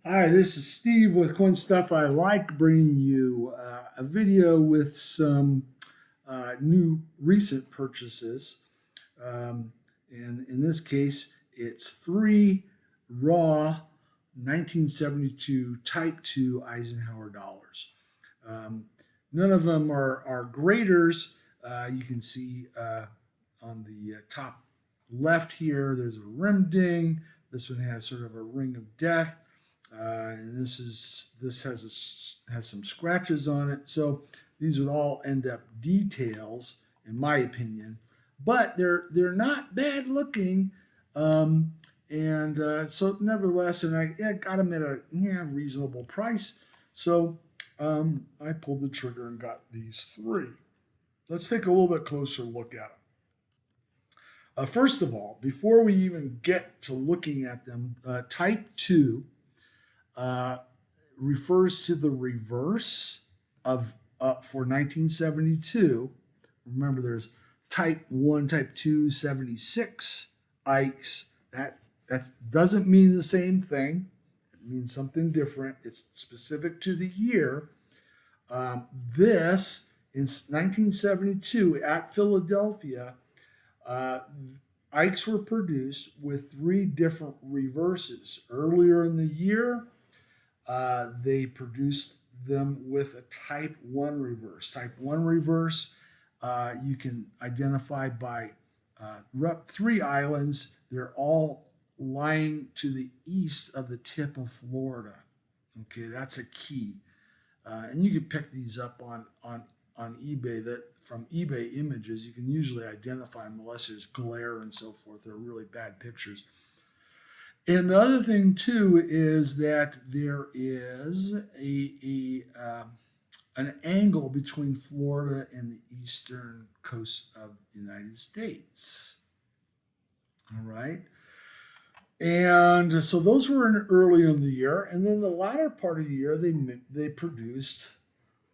Hi, this is Steve with Coin Stuff. I like bringing you a video with some new recent purchases. Um, and in this case, it's three raw 1972 Type 2 Eisenhower dollars. Um, None of them are graders. You can see on the top left here, there's a rim ding. This one has sort of a ring of death. And this has some scratches on it. So these would all end up details, in my opinion, but they're not bad looking. Um, and so nevertheless, and I got them at a reasonable price. So I pulled the trigger and got these three. Let's take a little bit closer look at them. First of all, before we even get to looking at them, Type 2 uh, refers to the reverse of for 1972. Remember, there's Type 1, Type 2, 76 Ikes. That doesn't mean the same thing. It means something different. It's specific to the year. This in 1972 at Philadelphia, uh, Ikes were produced with three different reverses. Earlier in the year, they produced them with a Type 1 reverse. Type 1 reverse, you can identify by three islands. They're all lying to the east of the tip of Florida. Okay, that's a key. And you can pick these up on eBay. That from eBay images, you can usually identify them unless there's glare and so forth. They're really bad pictures. And the other thing too is that there is an angle between Florida and the eastern coast of the United States. All right. And so those were in early in the year, and then the latter part of the year they produced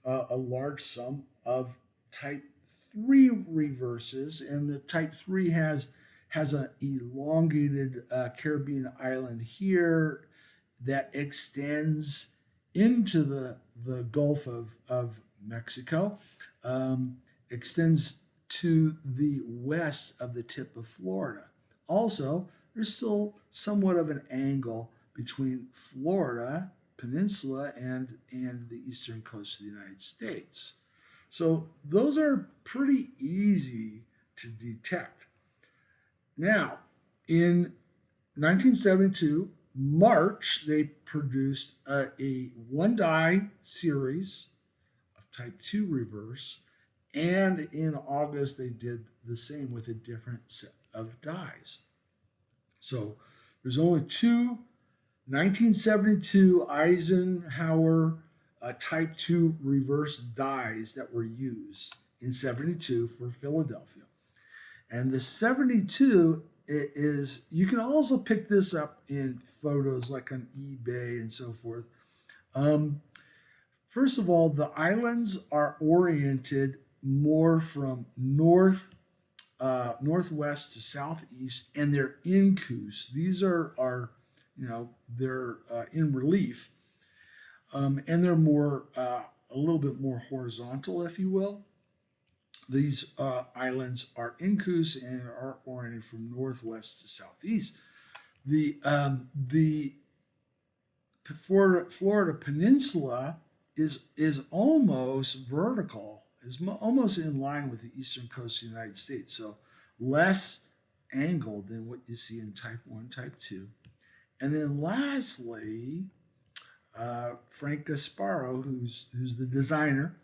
a large sum of Type 3 reverses, and the Type 3 has an elongated Caribbean island here that extends into the Gulf of Mexico, extends to the west of the tip of Florida. Also, there's still somewhat of an angle between Florida Peninsula and the eastern coast of the United States. So those are pretty easy to detect. Now, in 1972, March, they produced a one die series of Type 2 reverse, and in August, they did the same with a different set of dies. So there's only two 1972 Eisenhower Type 2 reverse dies that were used in 72 for Philadelphia. And the 72 is, you can also pick this up in photos like on eBay and so forth. Um, First of all, the islands are oriented more from northwest to southeast, and they're incus. These are they're in relief, and they're more a little bit more horizontal, if you will. These islands are incus and are oriented from northwest to southeast. The Florida Peninsula is almost vertical, is almost in line with the eastern coast of the United States. So less angled than what you see in Type 1, Type 2. And then lastly, Frank Gasparo, who's the designer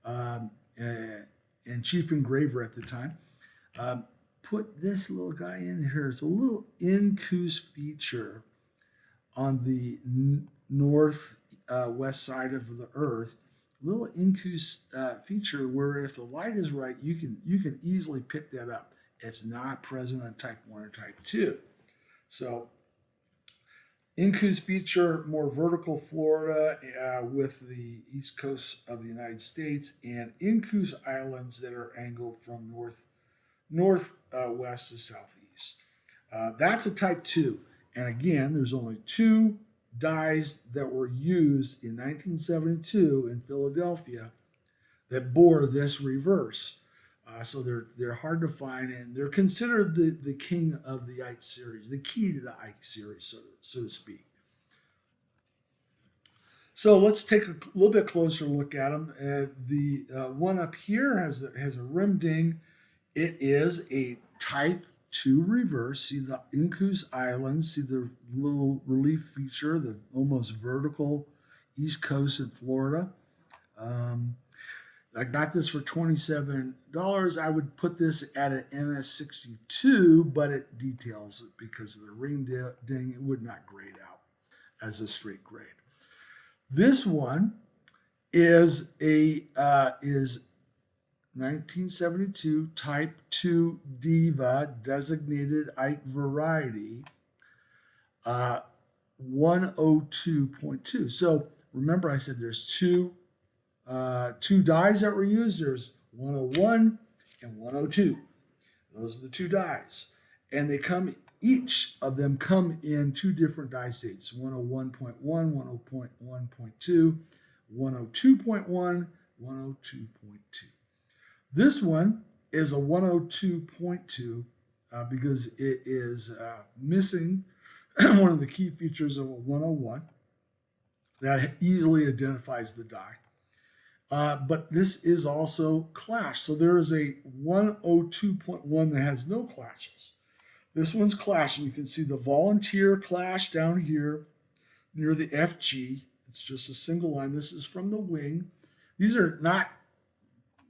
and chief engraver at the time, put this little guy in here. It's a little incus feature on the north west side of the Earth. Little incus feature where if the light is right, you can easily pick that up. It's not present on Type 1 or Type 2. So incus feature more vertical Florida with the east coast of the United States, and incus islands that are angled from northwest to southeast. That's a Type 2. And again, there's only two dies that were used in 1972 in Philadelphia that bore this reverse. So they're hard to find, and they're considered the king of the Ike series, the key to the Ike series, so to speak. So let's take a little bit closer look at them. The one up here has a rim ding. It is a Type 2 reverse. See the Incus Islands. See the little relief feature, the almost vertical East Coast in Florida. Um, I got this for $27. I would put this at an NS62, but it details it because of the ring ding. It would not grade out as a straight grade. This one is 1972 Type 2 Diva designated Ike variety, 102.2. So remember, I said there's two dies that were used. There's 101 and 102. Those are the two dies, and each of them come in two different die states: 101.1, 101.1.2, 102.1, 102.2. This one is a 102.2 because it is missing one of the key features of a 101 that easily identifies the die. But this is also clash. So there is a 102.1 that has no clashes. This one's clashing. You can see the volunteer clash down here near the FG. It's just a single line. This is from the wing. These are not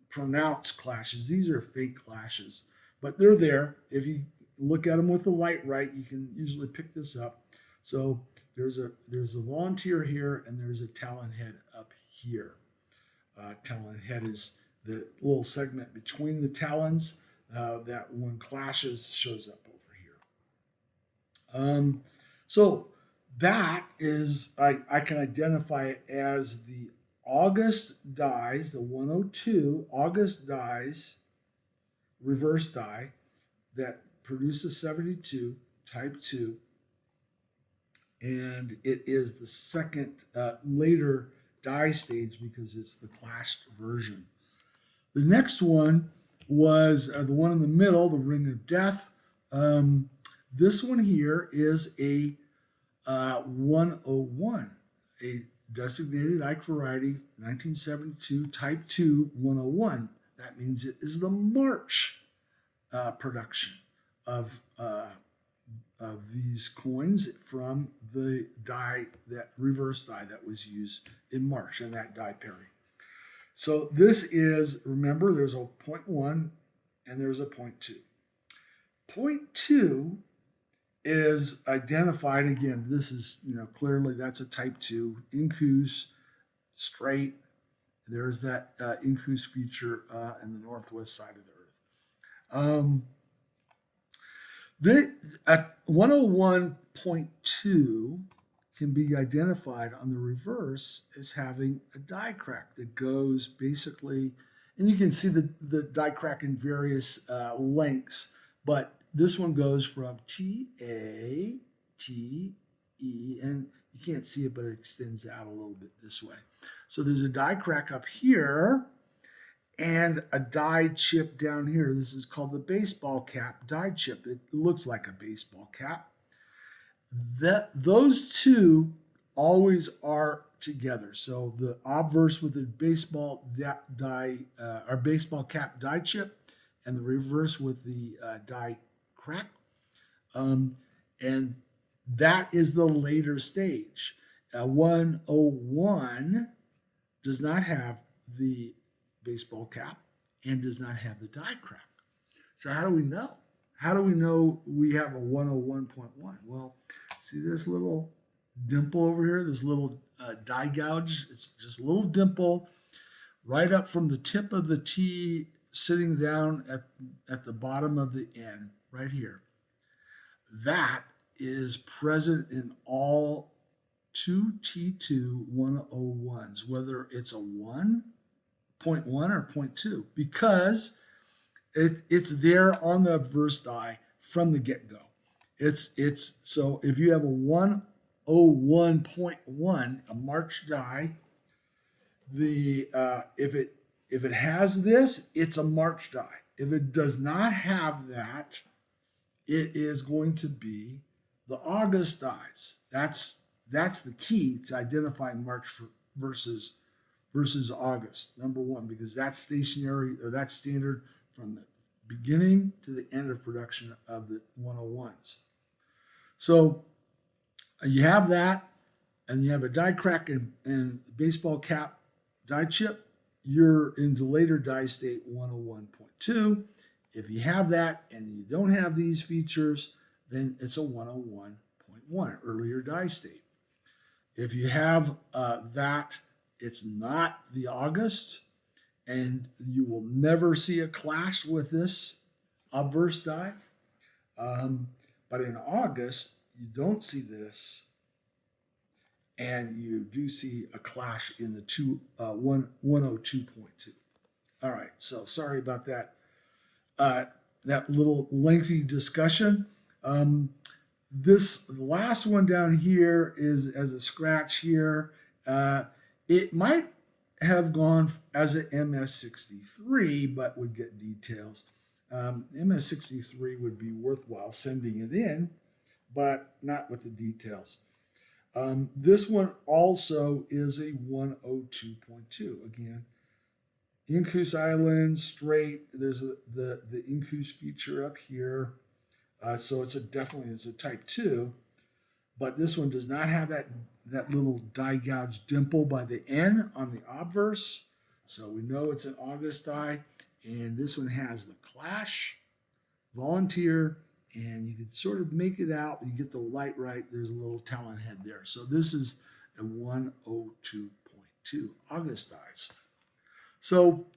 pronounced clashes. These are fake clashes, but they're there. If you look at them with the light right, you can usually pick this up. So there's a volunteer here, and there's a talon head up here. Talon head is the little segment between the talons that when clashes shows up over here. So that is, I can identify it as the August dies, the 102 August dies, reverse die that produces 72, type 2, and it is the second later die stage because it's the clashed version. The next one was the one in the middle, the Ring of Death. This one here is a 101, a designated Ike variety, 1972, type 2, 101. That means it is the March production of these coins from the die, that reverse die that was used in March in that die pairing. So this is, remember, there's a 0.1 and there's a 0.2. 0.2 is identified again. This is, clearly that's a type 2 incus straight. There's that incus feature in the northwest side of the Earth. The 101.2 can be identified on the reverse as having a die crack that goes basically, and you can see the die crack in various lengths, but this one goes from TA, T, E, and you can't see it, but it extends out a little bit this way. So there's a die crack up here and a die chip down here. This is called the baseball cap die chip. It looks like a baseball cap. Those two always are together. So the obverse with the baseball die or baseball cap die chip, and the reverse with the die crack, and that is the later stage. 101 does not have the baseball cap and does not have the die crack. So how do we know? How do we know we have a 101.1? Well, see this little dimple over here, this little die gouge? It's just a little dimple right up from the tip of the T sitting down at the bottom of the N, right here. That is present in all 2T2 101s, whether it's a 1.1 or 0.2, because it's there on the verse die from the get-go. It's so if you have a 101.1, a March die. If it has this, it's a March die. If it does not have that, it is going to be the August dies. That's the key to identifying March versus August. Number one, because that's stationary or that's standard from the beginning to the end of production of the 101s. So you have that, and you have a die crack and baseball cap die chip. You're into later die state 101.2. If you have that and you don't have these features, then it's a 101.1, earlier die state. If you have that, it's not the August, and you will never see a clash with this obverse die. But in August, you don't see this, and you do see a clash in the 102.2. All right, so sorry about that. That little lengthy discussion. The last one down here is as a scratch here. It might have gone as an MS63, but would get details. MS63 would be worthwhile sending it in, but not with the details. This one also is a 102.2. Again, Incus Island, straight. There's the Incus feature up here. So it's definitely a type 2. But this one does not have that little die gouge dimple by the N on the obverse. So we know it's an August die. And this one has the clash, volunteer, and you can sort of make it out. You get the light right. There's a little talon head there. So this is a 102.2 August dies. So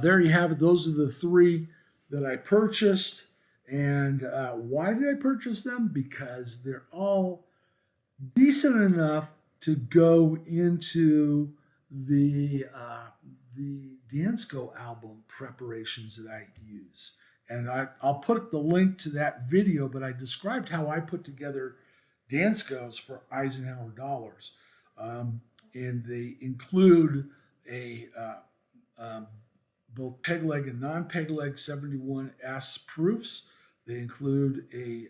there you have it. Those are the three that I purchased. And why did I purchase them? Because they're all decent enough to go into the Dansko album preparations that I use. And I'll put the link to that video, but I described how I put together Danskos for Eisenhower dollars. And they include both peg leg and non-peg leg 71S proofs. They include a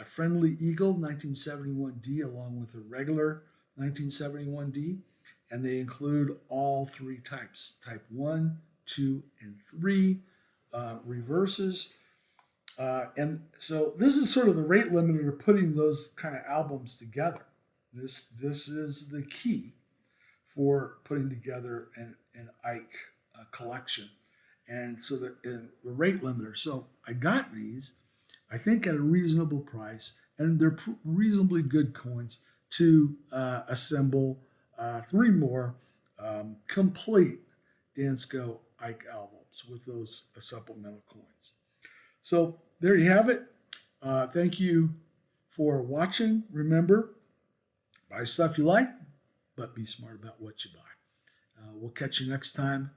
Friendly Eagle 1971D along with a regular 1971D. And they include all three types, type 1, 2, and 3 reverses. And so this is sort of the rate limiter to putting those kind of albums together. This is the key for putting together an Ike collection. And so the rate limiter. So I got these, I think, at a reasonable price, and they're reasonably good coins to assemble 3 more complete Dansko Ike albums with those supplemental coins. So there you have it. Thank you for watching. Remember, buy stuff you like, but be smart about what you buy. We'll catch you next time.